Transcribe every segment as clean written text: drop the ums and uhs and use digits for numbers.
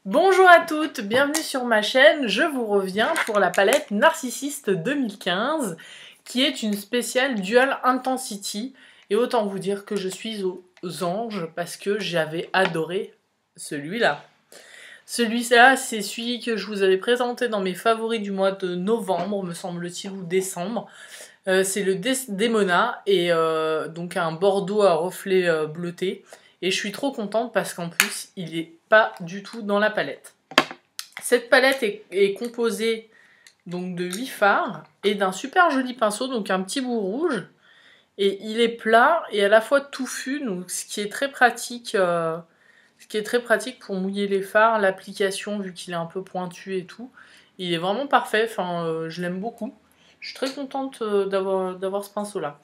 Bonjour à toutes, bienvenue sur ma chaîne. Je vous reviens pour la palette Narcissiste 2015 qui est une spéciale Dual Intensity. Et autant vous dire que je suis aux anges parce que j'avais adoré celui-là. Celui-là, c'est celui que je vous avais présenté dans mes favoris du mois de novembre, me semble-t-il, ou décembre. C'est le Desdemona et donc un bordeaux à reflet bleuté. Et je suis trop contente parce qu'en plus, il n'est pas du tout dans la palette. Cette palette est composée donc de 8 fards et d'un super joli pinceau, donc un petit bout rouge. Et il est plat et à la fois touffu, donc ce qui est très pratique. Pour mouiller les fards, l'application vu qu'il est un peu pointu et tout. Il est vraiment parfait, je l'aime beaucoup. Je suis très contente d'avoir ce pinceau là.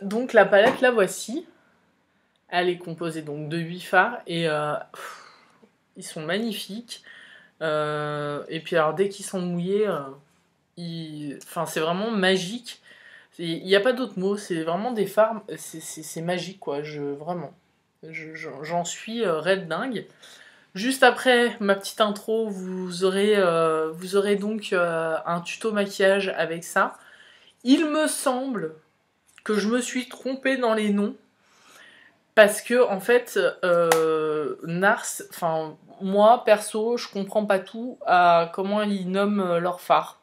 Donc la palette la voici. Elle est composée donc de 8 fards et ils sont magnifiques. Et puis alors dès qu'ils sont mouillés, c'est vraiment magique. Il n'y a pas d'autre mot, c'est vraiment des fards, c'est magique quoi, vraiment. J'en suis raide dingue. Juste après ma petite intro, vous aurez donc un tuto maquillage avec ça. Il me semble que je me suis trompée dans les noms. Parce que, en fait, Nars, moi, perso, je comprends pas tout à comment ils nomment leurs fards.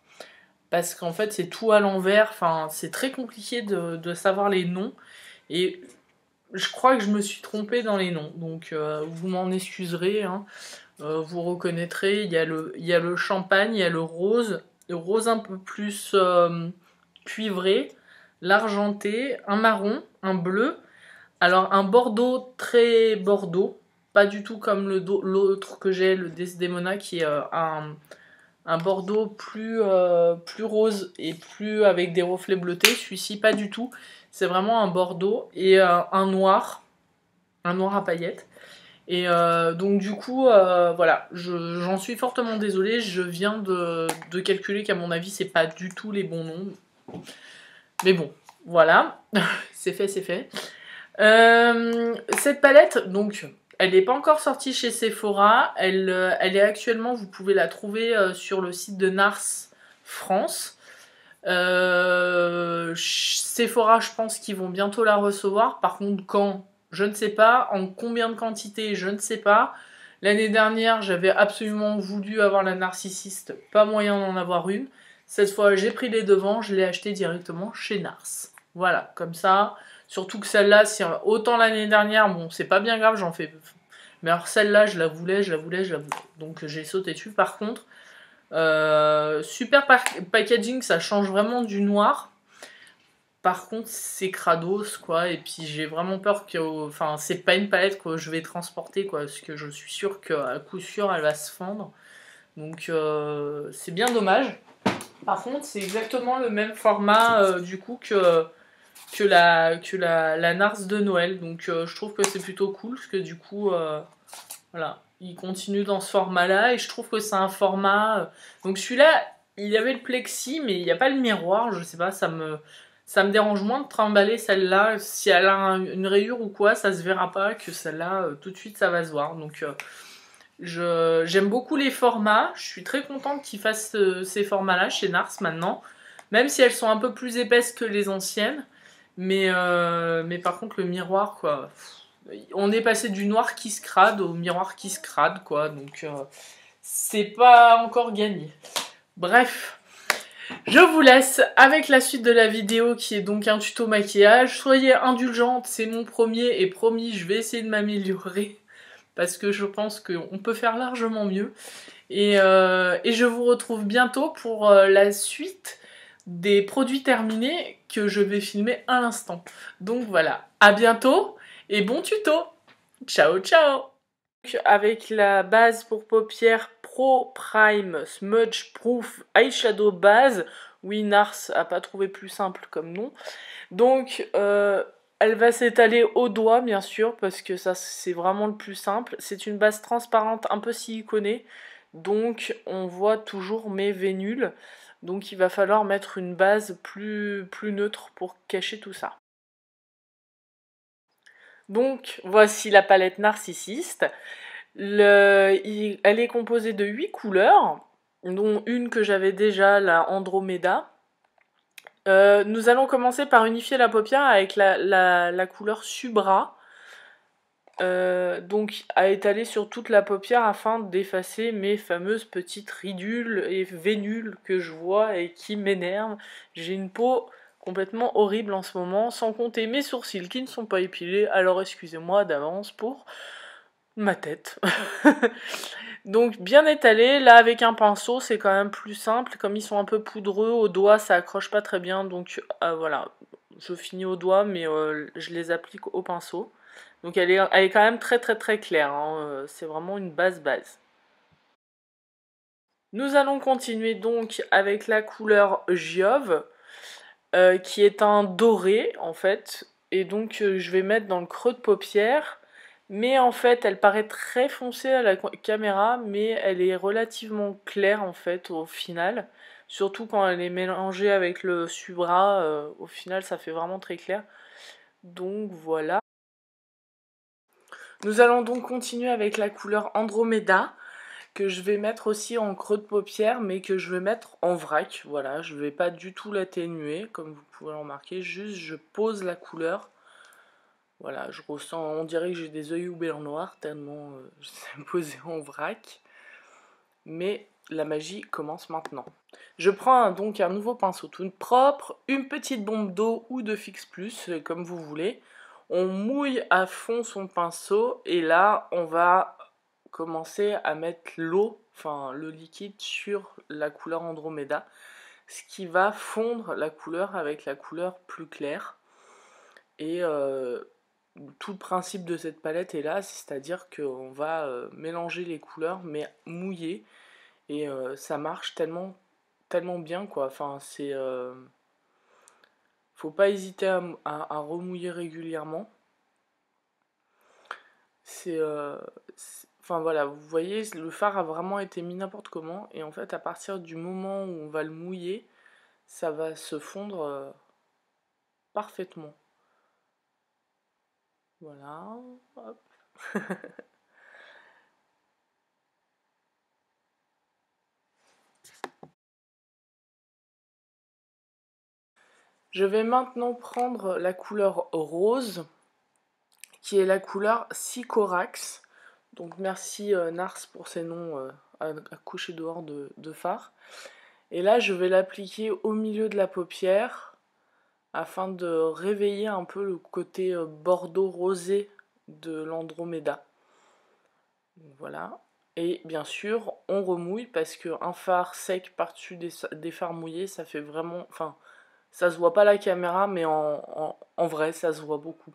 Parce qu'en fait, c'est tout à l'envers, c'est très compliqué de savoir les noms. Et je crois que je me suis trompée dans les noms. Donc, vous m'en excuserez, hein. Vous reconnaîtrez, il y a le champagne, il y a le rose un peu plus cuivré, l'argenté, un marron, un bleu. Alors un bordeaux très bordeaux, pas du tout comme l'autre que j'ai, le Desdemona, qui est un bordeaux plus rose et plus avec des reflets bleutés. Celui-ci pas du tout, c'est vraiment un bordeaux et un noir à paillettes. Et donc du coup, voilà, j'en suis fortement désolée, je viens de calculer qu'à mon avis, c'est pas du tout les bons noms. Mais bon, voilà, c'est fait, c'est fait. Cette palette, donc, elle n'est pas encore sortie chez Sephora. Elle est actuellement, vous pouvez la trouver sur le site de Nars France. Sephora, je pense qu'ils vont bientôt la recevoir. Par contre, quand? Je ne sais pas. En combien de quantité? Je ne sais pas. L'année dernière, j'avais absolument voulu avoir la Narcissiste. Pas moyen d'en avoir une. Cette fois, j'ai pris les devants. Je l'ai acheté directement chez Nars. Voilà, comme ça. Surtout que celle-là, si autant l'année dernière, bon, c'est pas bien grave, j'en fais. Mais alors celle-là, je la voulais. Donc j'ai sauté dessus. Par contre, super packaging, ça change vraiment du noir. Par contre, c'est crados, quoi. Et puis j'ai vraiment peur que. Enfin, c'est pas une palette que je vais transporter, quoi. Parce que je suis sûre qu'à coup sûr, elle va se fendre. Donc c'est bien dommage. Par contre, c'est exactement le même format, du coup, que la Nars de Noël. Donc je trouve que c'est plutôt cool parce que du coup, voilà, il continue dans ce format-là et je trouve que c'est un format. Donc celui-là, il y avait le plexi, mais il n'y a pas le miroir. Je sais pas, ça me dérange moins de trimballer celle-là. Si elle a une rayure ou quoi, ça se verra pas que celle-là, tout de suite, ça va se voir. Donc j'aime beaucoup les formats. Je suis très contente qu'ils fassent ces formats-là chez Nars maintenant. Même si elles sont un peu plus épaisses que les anciennes. Mais par contre, le miroir, quoi. On est passé du noir qui se crade au miroir qui se crade, quoi. Donc, c'est pas encore gagné. Bref, je vous laisse avec la suite de la vidéo qui est donc un tuto maquillage. Soyez indulgentes, c'est mon premier et promis, je vais essayer de m'améliorer. Parce que je pense qu'on peut faire largement mieux. Et je vous retrouve bientôt pour la suite des produits terminés que je vais filmer à l'instant. Donc voilà, à bientôt et bon tuto. Ciao ciao. Avec la base pour paupières Pro Prime Smudge Proof Eyeshadow Base. Oui, Nars a pas trouvé plus simple comme nom. Donc elle va s'étaler au doigt bien sûr parce que ça c'est vraiment le plus simple. C'est une base transparente un peu siliconée. Donc on voit toujours mes vénules. Donc il va falloir mettre une base plus neutre pour cacher tout ça. Donc voici la palette Narcissiste. Elle est composée de 8 couleurs, dont une que j'avais déjà, la Andromeda. Nous allons commencer par unifier la paupière avec la couleur Subra, donc à étaler sur toute la paupière afin d'effacer mes fameuses petites ridules et vénules que je vois et qui m'énervent. J'ai une peau complètement horrible en ce moment, sans compter mes sourcils qui ne sont pas épilés, alors excusez-moi d'avance pour ma tête. Donc bien étalé, là avec un pinceau c'est quand même plus simple, comme ils sont un peu poudreux, au doigt ça accroche pas très bien, donc voilà, je finis au doigt mais je les applique au pinceau. Donc elle est quand même très très très claire, hein, c'est vraiment une base. Nous allons continuer donc avec la couleur Giove, qui est un doré en fait, et donc je vais mettre dans le creux de paupière, mais en fait elle paraît très foncée à la caméra, mais elle est relativement claire en fait au final, surtout quand elle est mélangée avec le Subra, au final ça fait vraiment très clair, donc voilà. Nous allons donc continuer avec la couleur Andromeda, que je vais mettre aussi en creux de paupière, mais que je vais mettre en vrac. Voilà, je vais pas du tout l'atténuer, comme vous pouvez le remarquer, juste je pose la couleur. Voilà, je ressens, on dirait que j'ai des yeux blancs noirs, tellement je sais poser en vrac. Mais la magie commence maintenant. Je prends donc un nouveau pinceau tout propre, une petite bombe d'eau ou de Fix Plus, comme vous voulez. On mouille à fond son pinceau et là on va commencer à mettre l'eau, enfin le liquide sur la couleur Andromeda, ce qui va fondre la couleur avec la couleur plus claire. Et tout le principe de cette palette est là, c'est-à-dire qu'on va mélanger les couleurs mais mouiller, et ça marche tellement bien quoi. Enfin c'est faut pas hésiter à remouiller régulièrement. C'est enfin voilà, vous voyez, le fard a vraiment été mis n'importe comment, et en fait à partir du moment où on va le mouiller, ça va se fondre parfaitement. Voilà, hop. Je vais maintenant prendre la couleur rose, qui est la couleur Sycorax. Donc merci Nars pour ces noms à coucher dehors de fard. Et là je vais l'appliquer au milieu de la paupière afin de réveiller un peu le côté bordeaux rosé de l'Andromeda. Voilà. Et bien sûr on remouille, parce qu'un fard sec par-dessus des fards mouillés, ça fait vraiment... Enfin, ça se voit pas à la caméra, mais en vrai ça se voit beaucoup.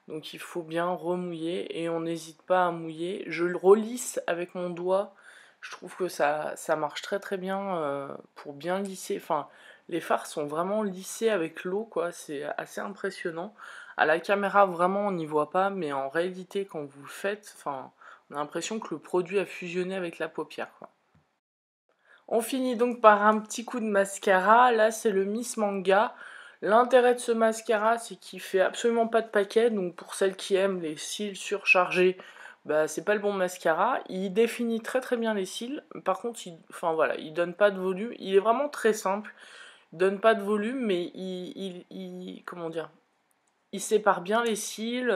Donc il faut bien remouiller, et on n'hésite pas à mouiller. Je le relisse avec mon doigt. Je trouve que ça marche très très bien pour bien lisser. Enfin, les fards sont vraiment lissés avec l'eau, quoi. C'est assez impressionnant. À la caméra, vraiment, on n'y voit pas, mais en réalité, quand vous le faites, enfin, on a l'impression que le produit a fusionné avec la paupière, quoi. On finit donc par un petit coup de mascara. Là, c'est le Miss Manga. L'intérêt de ce mascara, c'est qu'il fait absolument pas de paquet. Donc pour celles qui aiment les cils surchargés, bah, c'est pas le bon mascara. Il définit très très bien les cils. Par contre, enfin voilà, il donne pas de volume. Il est vraiment très simple. Il donne pas de volume, mais comment dire, il sépare bien les cils.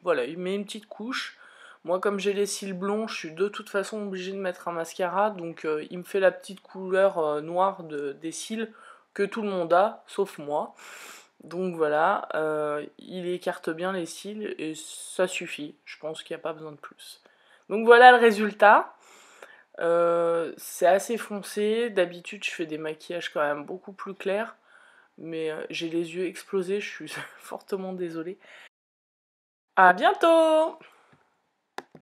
Voilà, il met une petite couche. Moi, comme j'ai les cils blonds, je suis de toute façon obligée de mettre un mascara, donc il me fait la petite couleur noire des cils que tout le monde a, sauf moi. Donc voilà, il écarte bien les cils et ça suffit. Je pense qu'il n'y a pas besoin de plus. Donc voilà le résultat. C'est assez foncé. D'habitude, je fais des maquillages quand même beaucoup plus clairs, mais j'ai les yeux explosés, je suis fortement désolée. À bientôt!